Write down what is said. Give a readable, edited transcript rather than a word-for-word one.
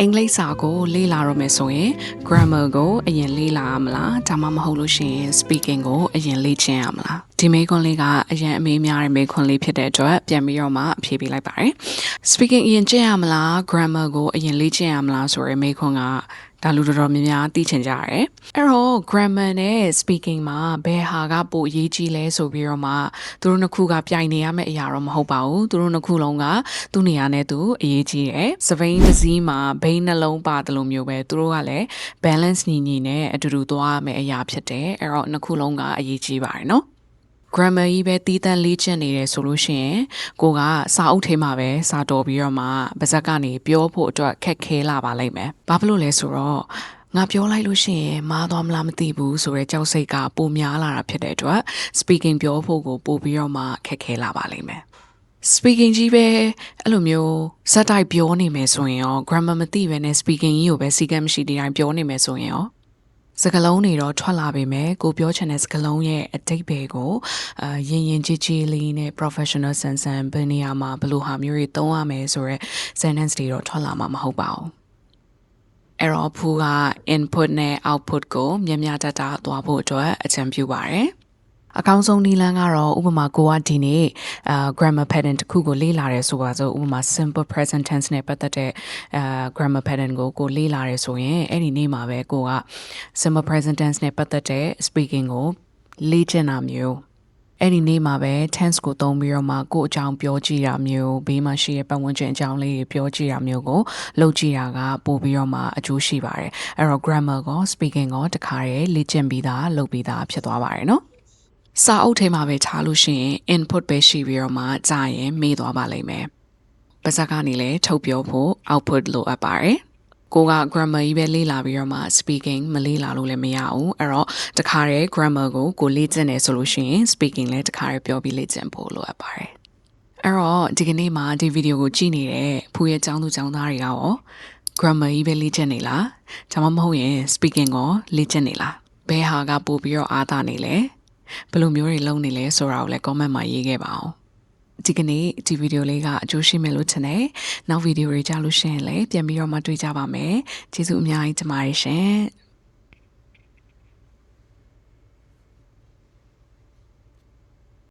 အင်္ဂလိပ်စာကိုလေ့လာရမယ်ဆိုရင် grammar ကိုအရင်လေ့လာရမလားဒါမှမဟုတ်လို့ရှိရင် speaking ကိုအရင်လေ့ကျင့်ရမလားဒီမေးခွန်းလေးကအရင်အမေးများတဲ့မေးခွန်းလေးဖြစ်တဲ့အတွက်ပြန်ပြီးတော့မှအဖြေပေးလိုက်ပါတယ် speaking အရင်ကျင့်ရမလား grammar ကိုအရင်လေ့ကျင့်ရမလားဆိုရဲမေးခွန်းကဒါလူတော်တော်များများသိချင်ကြရတယ်အဲ့တော့ grammar နဲ့ speaking မှာဘယ်ဟာကပိုအရေးကြီးလဲဆိုပြီးတော့မှသူတို့နှစ်ခုကပြိုင်နေရမယ့်အရာတော့မဟုတ်ပါဘူးသူတို့နှစ်ခုလုံးကသူ့နေရာနဲ့သူအရေးကြီးတယ်စပိန်တစ်စီးမှာဘိန်းနှလုံးပါတယ်လို့မျိုးပဲသူတို့ကလည်း balance ညီညီနဲ့အတူတူသွားရမယ့်အရာဖြစ်တယ်အဲ့တော့နှစ်ခုလုံးကအရေးကြီးပါတယ်နော်grammar ကြီးပဲတီးတန့်လေ့ကျင့်နေတယ်ဆိုလို့ရှိရင်ကိုကစာအုပ်ထဲမှာပဲစာတော်ပြီးတော့မှပါဇက်ကနေပြောဖို့အတွက်ခက်ခဲလာပါလိမ့်မယ်။ဘာဖြစ်လို့လဲဆိုတော့ငါပြောလိုက်လို့ရှိရင်မားသွားမလားမသိဘူးဆိုရဲကြောက်စိတ်ကပိုများလာတာဖြစ်တဲ့အတွက် speaking ပြောဖို့ကိုပိုပြီးတော့မှခက်ခဲလာပါလိမ့်မယ်။ speaking ကြီးပဲအဲ့လိုမျိုးဇက်တိုက်ပြောနေမယ်ဆိုရင်ရော grammar မသိဘဲနဲ့ speaking ကြီးကိုပဲစီကံမရှိတဲ့တိုင်းပြောနေမယ်ဆိုရင်ရောစကားလုံးတွေတော့ထွက်လာပေမဲ့ကိုပြောချင်တဲ့စကားလုံးရဲ့အတိတ်ပဲကိုရင်ရင်ကြည်ကြည်လေးနဲ့ professional ဆန်ဆန်ဘယ်နေရာမှာဘယ်လိုဟာမျိုးတွေသုံးရမယ်ဆိုတော့ sentence တွေတော့ထွက်လာမှာမဟုတ်ပါဘူးအဲ့တော့ဖူက input နဲ့ output ကိုမြင်မြတတ်တာသွားဖို့အတွက်အကြံပြုပါတယ်အကောင်းဆုံးနည်းလမ်းကတော့ဥပမာကိုကဒီနေ့grammar pattern တစ်ခုကိုလေ့လာရဲဆိုပါစို့ဥပမာ simple present tense နဲ့ပတ်သက်တဲ့ grammar pattern ကိုလေ့လာရဲဆိုရင်အဲ့ဒီနေ့မှာပဲကိုက simple present tense နဲ့ပတ်သက်တဲ့ speaking ကိုလေ့ကျင့်တာမျိုးအဲ့ဒီနေ့မှာပဲ tense ကိုသုံးပြီးတော့မှကိုအကြောင်းပြောကြည့်တာမျိုးဘေးမှာရှိတဲ့ပတ်ဝန်းကျင်အကြောင်းလေးတွေပြောကြည့်တာမျိုးကိုလုပ်ကြည့်တာကပို့ပြီးတော့မှအကျိုးရှိပါတယ်အဲ့တော့ grammar ကို speaking ကိုတခါတည်းလေ့ကျင့်ပြီးသားလုပ်ပြီးသားဖြစ်သွားပါတယ်နော်စာအုပ်ထဲမှာပဲထားလို့ရှိရင် input ပဲရှိပြီးတော့မှကြာရင်မေ့သွားပါလိမ့်မယ်။ပါဇက်ကနေလည်းထုတ်ပြောဖို့ output လိုအပ်ပါတယ်။ကိုက grammar ကြီးပဲလေ့လာပြီးတော့မှ speaking မလေ့လာလို့လည်းမရဘူး။အဲ့တော့တခါတည်း grammar ကိုလေ့ကျင့်နေဆိုလို့ရှိရင် speaking လည်းတခါတည်းပြောပြီးလေ့ကျင့်ဖို့လိုအပ်ပါတယ်။အဲ့တော့ဒီကနေ့မှာဒီဗီဒီယိုကိုကြည့်နေတဲ့ဖူရဲ့ကျောင်းသူကျောင်းသားတွေကရော grammar ကြီးပဲလေ့ကျင့်နေလား။ဒါမှမဟုတ်ရင် speaking ကိုလေ့ကျင့်နေလား။ဘယ်ဟာကပိုပြီးတော့အားသာနေလဲ။ဘယ်လိုမျိုးတွေလုပ်နေလဲဆိုတာကိုလည်း comment မှာရေးခဲ့ပါအောင်ဒီကနေ့ဒီဗီဒီယိုလေးကအကျိုးရှိမယ်လို့ထင်တယ်နောက်ဗီဒီယိုတွေကြားလို့ရှိရင်လည်းပြန်ပြီးတော့မှတွေ့ကြပါမယ်ကျေးဇူးအများကြီးတင်ပါတယ်ရှင်